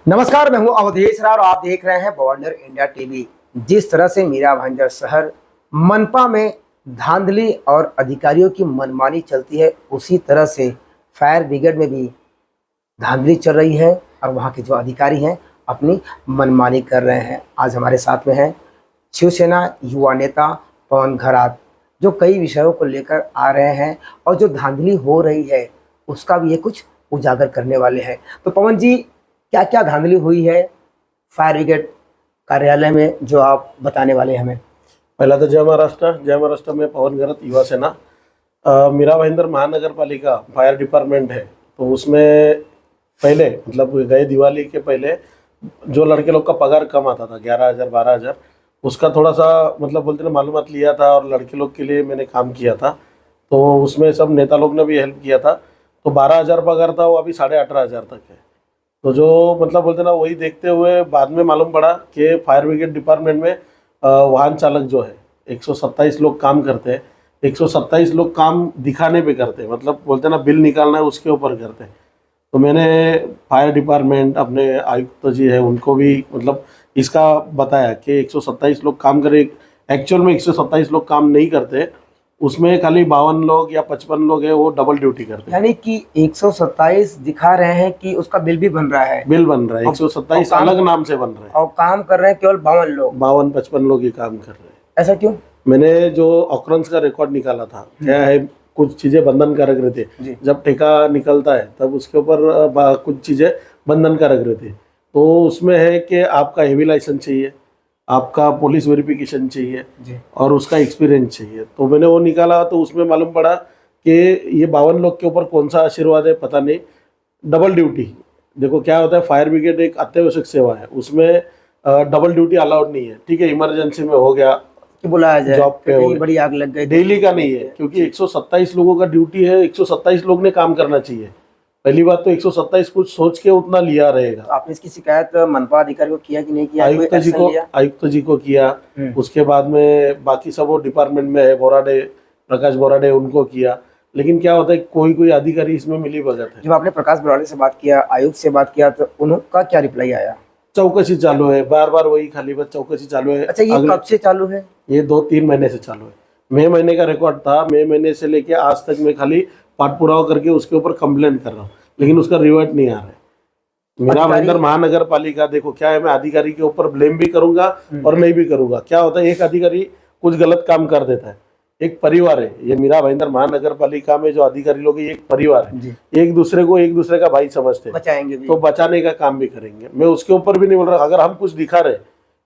नमस्कार, मैं हूं अवधेश राव और आप देख रहे हैं बवंडर इंडिया टीवी। जिस तरह से मीरा भाईंदर शहर मनपा में धांधली और अधिकारियों की मनमानी चलती है, उसी तरह से फायर ब्रिगेड में भी धांधली चल रही है और वहां के जो अधिकारी हैं अपनी मनमानी कर रहे हैं। आज हमारे साथ में है शिवसेना युवा नेता पवन घरात, जो कई विषयों को लेकर आ रहे हैं और जो धांधली हो रही है उसका भी ये कुछ उजागर करने वाले हैं। तो पवन जी, क्या क्या धांधली हुई है फायर ब्रिगेड कार्यालय में जो आप बताने वाले हैं हमें? पहला तो जय महाराष्ट्र में पवन घरात युवा सेना। मीरा भाईंदर महानगर पालिका फायर डिपार्टमेंट है, तो उसमें पहले मतलब गए दिवाली के पहले जो लड़के लोग का पगार कम आता था 11,000 12,000, उसका थोड़ा सा मतलब बोलते ना मालूमात लिया था और लड़के लोग के लिए मैंने काम किया था। तो उसमें सब नेता लोग ने भी हेल्प किया था। तो 12,000 पगार था, वो अभी 18,500 तक है। तो जो मतलब बोलते ना वही देखते हुए बाद में मालूम पड़ा कि फायर ब्रिगेड डिपार्टमेंट में वाहन चालक जो है 127 लोग काम करते हैं। 127 लोग काम दिखाने पे करते हैं, मतलब बोलते ना बिल निकालना है उसके ऊपर करते हैं। तो मैंने फायर डिपार्टमेंट अपने आयुक्त जी है उनको भी मतलब इसका बताया कि 127 लोग काम करें। एक्चुअल में 127 लोग काम नहीं करते, उसमें खाली 52 लोग या 55 लोग हैं वो डबल ड्यूटी करते हैं। यानी कि 127 दिखा रहे हैं कि उसका बिल भी बन रहा है। बिल बन रहा है 127 अलग नाम से बन रहा है और काम कर रहे हैं केवल 52 लोग। 52-55 लोग ही काम कर रहे हैं। ऐसा क्यों? मैंने जो ऑकरेंस का रिकॉर्ड निकाला था, क्या है कुछ चीजें बंधनकारक रहती है। जब ठेका निकलता है तब उसके ऊपर कुछ चीजें बंधनकारक रहती है। तो उसमें है कि आपका हेवी लाइसेंस चाहिए, आपका पुलिस वेरिफिकेशन चाहिए और उसका एक्सपीरियंस चाहिए। तो मैंने वो निकाला, तो उसमें मालूम पड़ा कि ये 52 लोग के ऊपर कौन सा आशीर्वाद है पता नहीं। डबल ड्यूटी, देखो क्या होता है, फायर ब्रिगेड एक अत्यावश्यक सेवा है, उसमें डबल ड्यूटी अलाउड नहीं है। ठीक है, इमरजेंसी में हो गया कि बुलाया जाए, जॉब पे हो, बड़ी आग लग गई, डेली का नहीं है, क्योंकि 127 लोगों का ड्यूटी है। 127 लोग ने काम करना चाहिए। पहली बात तो 127 कुछ सोच के उतना लिया रहेगा। तो आपने इसकी शिकायत मनपा अधिकारी को किया कि नहीं किया? आयुक्त जी को किया। उसके बाद में बाकी सब वो डिपार्टमेंट में है, प्रकाश बोराडे, उनको किया। लेकिन क्या होता है, कोई अधिकारी इसमें मिली भगत है। जब आपने प्रकाश बोराडे से बात किया, आयुक्त से बात किया, तो उनका क्या रिप्लाई आया? चौकसी चालू है, बार बार वही खाली बस चौकसी चालू है। अच्छा, ये कब से चालू है? ये 2-3 महीने से चालू है। मई महीने का रिकॉर्ड था, मई महीने से लेके आज तक मैं खाली पाठ पुरावा करके उसके ऊपर कंप्लेंट कर रहा हूँ, लेकिन उसका रिवर्ट नहीं आ रहा है। मीरा भाईंदर महानगर पालिका, देखो क्या है, मैं अधिकारी के ऊपर ब्लेम भी करूंगा और नहीं भी करूंगा। क्या होता है, एक अधिकारी कुछ गलत काम कर देता है, एक परिवार है ये मीरा भाईंदर महानगर पालिका में जो अधिकारी लोग हैं, एक परिवार है, एक दूसरे का भाई समझते हैं, बचाएंगे भी। तो बचाने का काम भी करेंगे। मैं उसके ऊपर भी नहीं बोल रहा। अगर हम कुछ दिखा रहे,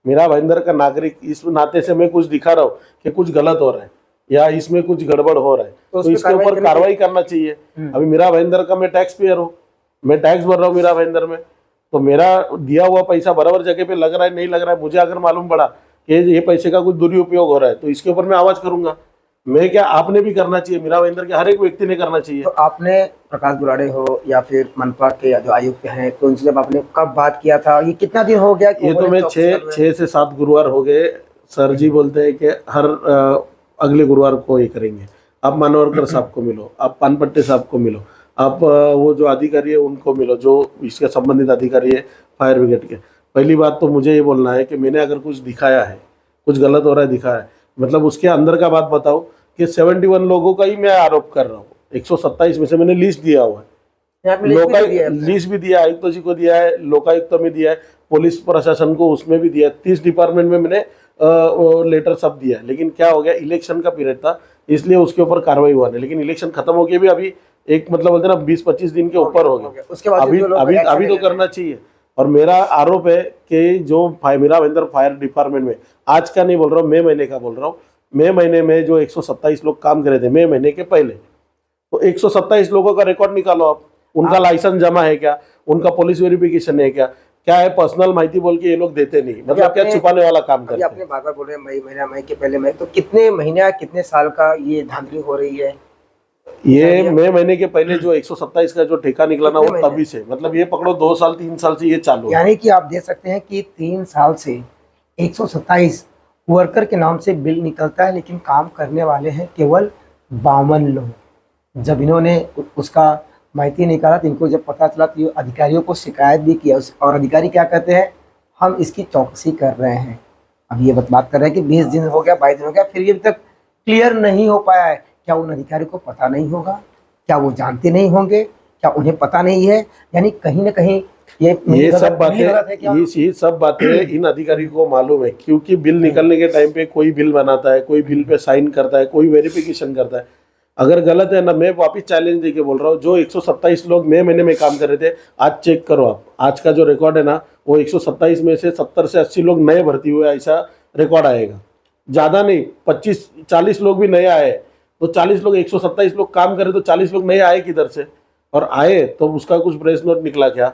मीरा भाईंदर का नागरिक इस नाते से मैं कुछ दिखा रहा हूँ कि कुछ गलत हो रहा है या इसमें कुछ गड़बड़ हो रहा है, तो इसके ऊपर कार्रवाई करना चाहिए। अभी मीरा भाईंदर का मैं टैक्स पेयर हूँ, मैं टैक्स भर रहा हूँ मीरा भाईंदर में, तो मेरा दिया हुआ पैसा बराबर जगह पे लग रहा है नहीं लग रहा है, मुझे अगर मालूम पड़ा कि ये पैसे का कुछ दुरुपयोग हो रहा है, तो इसके ऊपर मैं आवाज करूंगा। मैं क्या, आपने भी करना चाहिए, मीरा भाईंदर के हर एक व्यक्ति ने करना चाहिए। तो आपने प्रकाश बोराडे हो या फिर मनपा के जो आयुक्त हैं, तो उनसे जब आपने कब बात किया था, ये कितना दिन हो गया? ये तो मैं 6 से 7 गुरुवार हो गए। सर जी बोलते हैं कि हर अगले गुरुवार को ये करेंगे। आप मानवरकर साहब को मिलो, आप पानपट्टे साहब को मिलो, आप वो जो अधिकारी है उनको मिलो, जो इसके संबंधित अधिकारी है फायर ब्रिगेड के। पहली बात तो मुझे ये बोलना है कि मैंने अगर कुछ दिखाया है, कुछ गलत हो रहा है दिखाया है, मतलब उसके अंदर का बात बताओ कि 71 लोगों का ही मैं आरोप कर रहा हूँ। 127 में से मैंने लिस्ट दिया हुआ है, लिस्ट भी दिया, आयुक्त जी को दिया है, लोकायुक्त में दिया है, पुलिस प्रशासन को उसमें भी दिया है, 30 डिपार्टमेंट में मैंने लेटर सब दिया है। लेकिन क्या हो गया, इलेक्शन का पीरियड था इसलिए उसके ऊपर कार्रवाई हुआ नहीं। लेकिन इलेक्शन खत्म हो गया भी, अभी एक मतलब बोलते ना 20-25 दिन के ऊपर हो गया, उसके बाद अभी तो करना चाहिए। और मेरा आरोप है कि जो मीरा भाईंदर फायर डिपार्टमेंट में, आज का नहीं बोल रहा हूँ, मई महीने का बोल रहा हूँ, मई महीने में जो 127 लोग काम कर रहे थे मई महीने के पहले, तो 127 लोगों का रिकॉर्ड निकालो आप। उनका लाइसेंस जमा है क्या, उनका पुलिस वेरिफिकेशन है क्या है, पर्सनल माहिती बोल के ये लोग देते नहीं, मतलब क्या छुपाने वाला काम करते हैं। आपने बार बार बोल रहे हैं मई के पहले मई, तो कितने महीने कितने साल का ये धांधली हो रही है? ये मई महीने के पहले जो 127 का जो ठेका निकला ना, वो तभी से, मतलब ये पकड़ो 2 साल 3 साल से ये चालू है। यानी कि आप देख सकते हैं कि 3 साल से 127 वर्कर के नाम से बिल निकलता है, लेकिन काम करने वाले हैं केवल 52 लोग। जब इन्होंने उसका माहिती निकाला तो इनको जब पता चला तो ये अधिकारियों को शिकायत भी किया और अधिकारी क्या कहते हैं, हम इसकी चौकसी कर रहे हैं। अब ये बात कर रहे हैं कि 20 दिन हो गया, 22 दिन हो गया, फिर ये अभी तक क्लियर नहीं हो पाया है। क्या उन अधिकारी को पता नहीं होगा, क्या वो जानते नहीं होंगे, क्या उन्हें पता नहीं है? यानी कहीं ना कहीं ये सब बातें ये सब बातें इन अधिकारी को मालूम है, क्योंकि बिल निकलने के टाइम पे कोई बिल बनाता है, कोई बिल पे साइन करता है, कोई वेरिफिकेशन करता है। अगर गलत है ना, मैं वापस चैलेंज देके बोल रहा हूँ, जो 127 लोग मई महीने में काम कर रहे थे, आज चेक करो आप, आज का जो रिकॉर्ड है ना, वो 127 में से 70 से 80 लोग नए भर्ती हुए, ऐसा रिकॉर्ड आएगा। ज़्यादा नहीं, 25-40 लोग भी नए आए, तो 40 लोग 127 लोग काम करे तो 40 लोग नए आए किधर से? और आए तो उसका कुछ प्रेस नोट निकला क्या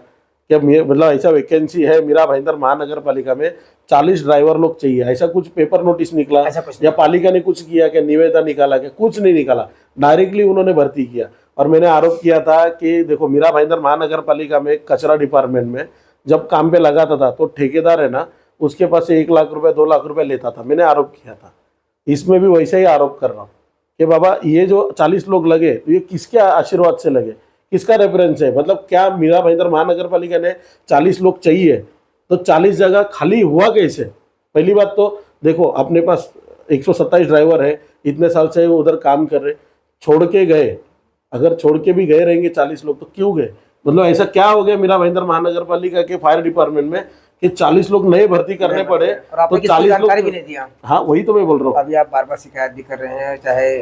मतलब ऐसा वैकेंसी है मीरा भाईंदर महानगर पालिका में 40 ड्राइवर लोग चाहिए, ऐसा कुछ पेपर नोटिस निकला या पालिका ने कुछ किया क्या, निवेदन निकाला क्या? कुछ नहीं निकाला, डायरेक्टली उन्होंने भर्ती किया। और मैंने आरोप किया था कि देखो, मीरा भाईंदर महानगर पालिका में कचरा डिपार्टमेंट में जब काम पे लगाता था तो ठेकेदार है ना, उसके पास से 1 लाख रुपए 2 लाख रुपए लेता था। मैंने आरोप किया था, इसमें भी वैसे ही आरोप कर रहा हूँ कि बाबा ये जो 40 लोग लगे तो ये किसके आशीर्वाद से लगे, किसका रेफरेंस है? मतलब क्या मीरा भाईंदर महानगर पालिका ने 40 लोग चाहिए तो 40 जगह खाली हुआ कैसे? पहली बात तो देखो, अपने पास 127 ड्राइवर है, इतने साल से वो उधर काम कर रहे, छोड़ के गए, अगर छोड़ के भी गए रहेंगे 40 लोग तो क्यों गए? मतलब ऐसा क्या हो गया मीरा भाईंदर महानगर पालिका के फायर डिपार्टमेंट में कि 40 लोग नए भर्ती करने पड़े? तो 40 जानकारी भी नहीं दिया। हाँ, वही तो मैं बोल रहा हूँ। अभी आप बार बार शिकायत भी कर रहे हैं, चाहे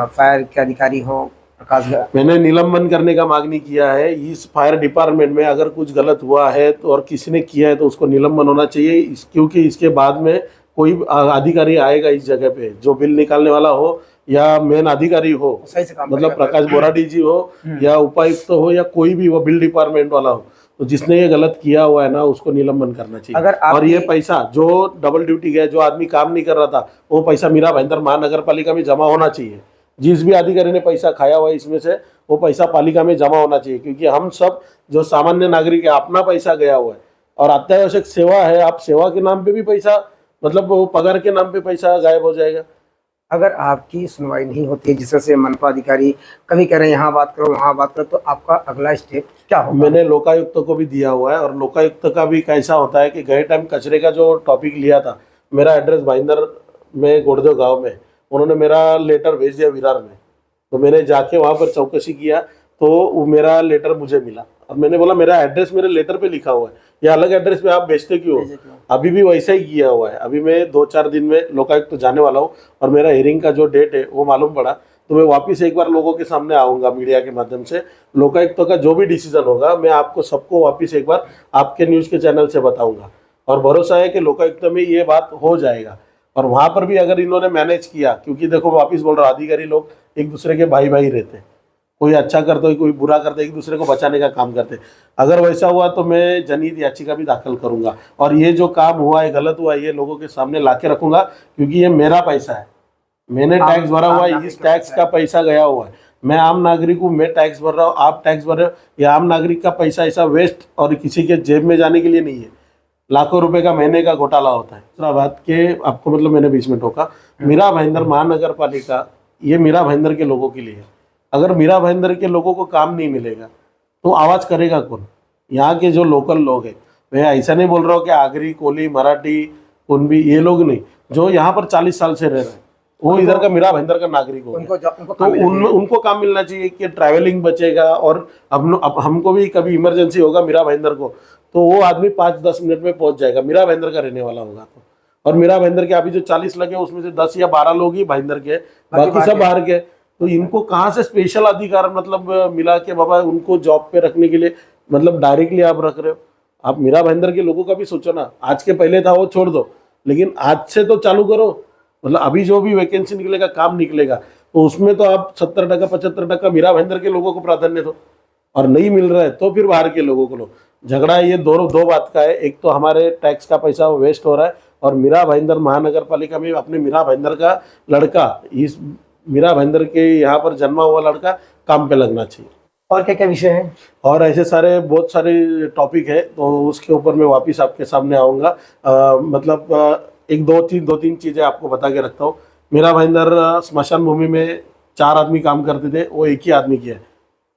फायर के अधिकारी हो प्रकाश। मैंने निलंबन करने का मांगनी किया है। इस फायर डिपार्टमेंट में अगर कुछ गलत हुआ है तो और किसी ने किया है तो उसको निलंबन होना चाहिए, क्योंकि इसके बाद में कोई अधिकारी आएगा इस जगह पे जो बिल निकालने वाला हो या मेन अधिकारी हो, सही से काम मतलब प्रकाश बोराडी जी हो या उपायुक्त हो या कोई भी वो बिल डिपार्टमेंट वाला हो, तो जिसने ये गलत किया हुआ है ना, उसको निलंबन करना चाहिए। अगर और ये पैसा जो डबल ड्यूटी गया, जो आदमी काम नहीं कर रहा था, वो पैसा मीरा भाईंदर महानगर पालिका में जमा होना चाहिए। जिस भी अधिकारी ने पैसा खाया हुआ है इसमें से, वो पैसा पालिका में जमा होना चाहिए, क्योंकि हम सब जो सामान्य नागरिक है, अपना पैसा गया हुआ है और अत्यावश्यक सेवा है, आप सेवा के नाम पे भी पैसा, मतलब वो पगार के नाम पे पैसा गायब हो जाएगा। अगर आपकी सुनवाई नहीं होती है, जिस तरह से मनपा अधिकारी कभी कह रहे हैं यहाँ बात करो वहाँ बात करो, तो आपका अगला स्टेप क्या होगा? मैंने लोकायुक्त को भी दिया हुआ है, और लोकायुक्त का भी कैसा होता है कि गए टाइम कचरे का जो टॉपिक लिया था, मेरा एड्रेस भाईंदर में गोड़देव गाँव में, उन्होंने मेरा लेटर भेज दिया विरार में, तो मैंने जाके वहाँ पर चौकसी किया तो वो मेरा लेटर मुझे मिला। अब मैंने बोला मेरा एड्रेस मेरे लेटर पे लिखा हुआ है, ये अलग एड्रेस पे आप भेजते क्यों? अभी भी वैसा ही किया हुआ है। अभी मैं 2-4 दिन में लोकायुक्त तो जाने वाला हूँ और मेरा हियरिंग का जो डेट है वो मालूम पड़ा, तो मैं वापस एक बार लोगों के सामने आऊँगा मीडिया के माध्यम से। लोकायुक्त का जो भी डिसीजन होगा मैं आपको सबको वापस एक बार आपके न्यूज़ के चैनल से बताऊँगा, और भरोसा है कि लोकायुक्त में ये बात हो जाएगा। और वहाँ पर भी अगर इन्होंने मैनेज किया, क्योंकि देखो वापस बोल रहा, अधिकारी लोग एक दूसरे के भाई भाई रहते, कोई अच्छा करते हो कोई बुरा करते, एक दूसरे को बचाने का काम करते। अगर वैसा हुआ तो मैं जनहित याचिका भी दाखिल करूंगा, और ये जो काम हुआ है, गलत हुआ है, ये लोगों के सामने ला के रखूंगा, क्योंकि ये मेरा पैसा है, मैंने टैक्स भरा हुआ है, इस टैक्स का पैसा गया हुआ है। मैं आम नागरिक हूँ, मैं टैक्स भर रहा हूँ, आप टैक्स भर रहे हो। ये आम नागरिक का पैसा ऐसा वेस्ट और किसी के जेब में जाने के लिए नहीं है। लाखों रुपए का महीने का घोटाला होता है। दूसरा बात के आपको, मतलब मैंने बीच में टोका, मीरा भाईंदर महानगर पालिका ये मीरा भाईंदर के लोगों के लिए है। अगर मीरा भाईंदर के लोगों को काम नहीं मिलेगा तो आवाज़ करेगा कौन? यहाँ के जो लोकल लोग हैं। मैं ऐसा नहीं बोल रहा हूँ कि आगरी, कोली, मराठी, कुनबी, ये लोग नहीं, जो यहाँ पर 40 साल से रह रहे हैं, वो इधर का मीरा भाईंदर का नागरिक हो, तो उनको काम मिलना चाहिए कि ट्रैवलिंग बचेगा। और अब हमको भी कभी इमरजेंसी होगा मीरा भाईंदर को, तो वो आदमी 5-10 मिनट में पहुंच जाएगा, मीरा भाईंदर का रहने वाला होगा तो। और मीरा भाईंदर के अभी जो 40 लगे उसमें से 10 या 12 लोग ही भाईंदर के, बाकी सब बाहर के। तो इनको कहाँ से स्पेशल अधिकार मतलब मिला के बाबा उनको जॉब पे रखने के लिए, मतलब डायरेक्टली आप रख रहे हो? आप मीरा भाईंदर के लोगों का भी सोचो ना। आज के पहले था वो छोड़ दो, लेकिन आज से तो चालू करो। मतलब अभी जो भी वैकेंसी निकलेगा, काम निकलेगा, तो उसमें तो आप 70% 75% मीरा भाईंदर के लोगों को प्राधान्य दो। और नहीं मिल रहा है तो फिर बाहर के लोगों को लो। झगड़ा ये दो बात का है। एक तो हमारे टैक्स का पैसा वेस्ट हो रहा है, और मीरा भाईंदर महानगर पालिका में अपने मीरा भाईंदर का लड़का, इस मीरा भाईंदर के यहाँ पर जन्मा हुआ लड़का काम पे लगना चाहिए। और क्या क्या विषय हैं? और ऐसे बहुत सारे टॉपिक है, तो उसके ऊपर मैं वापस आपके सामने आऊँगा। मतलब एक दो तीन चीज़ें आपको बता के रखता हूँ। मीरा भाईंदर स्मशान भूमि में 4 आदमी काम करते थे, वो एक ही आदमी किया है।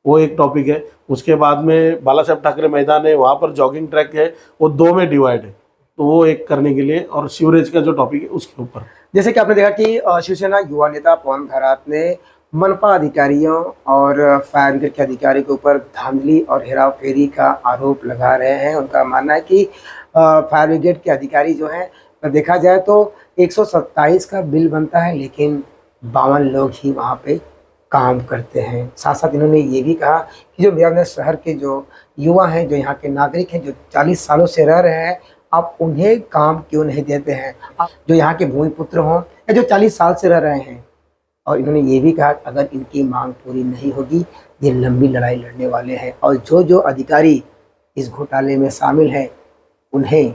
वो एक टॉपिक है। उसके बाद में बाला साहेब ठाकरे मैदान है, वहाँ पर जॉगिंग ट्रैक है, वो 2 में डिवाइड है, तो वो एक करने के लिए, और सीवरेज का जो टॉपिक है उसके ऊपर। जैसे कि आपने देखा कि शिवसेना युवा नेता पवन खैरात ने मनपा अधिकारियों और फायर ब्रिगेड के अधिकारी के ऊपर धांधली और हेराफेरी का आरोप लगा रहे हैं। उनका मानना है कि फायर ब्रिगेड के अधिकारी जो हैं, देखा जाए तो 127 का बिल बनता है, लेकिन 52 लोग ही वहाँ पे काम करते हैं। साथ साथ इन्होंने ये भी कहा कि जो मिराबंदर शहर के जो युवा हैं, जो यहाँ के नागरिक हैं, जो 40 सालों से रह रहे हैं, आप उन्हें काम क्यों नहीं देते हैं? आप जो यहाँ के भूमिपुत्र हों या जो 40 साल से रह रहे हैं। और इन्होंने ये भी कहा कि अगर इनकी मांग पूरी नहीं होगी, ये लंबी लड़ाई लड़ने वाले हैं, और जो जो अधिकारी इस घोटाले में शामिल हैं, उन्हें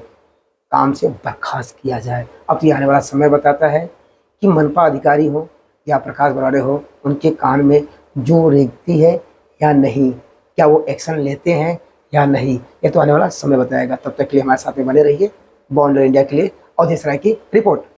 काम से बर्खास्त किया जाए। अब तो ये आने वाला समय बताता है कि मनपा अधिकारी हो या प्रकाश बराड़े हो, उनके कान में जूं रेंगती है या नहीं, क्या वो एक्शन लेते हैं या नहीं, ये तो आने वाला समय बताएगा। तब तक के लिए हमारे साथ में बने रहिए। बॉन्डर इंडिया के लिए अवधेश राय की रिपोर्ट।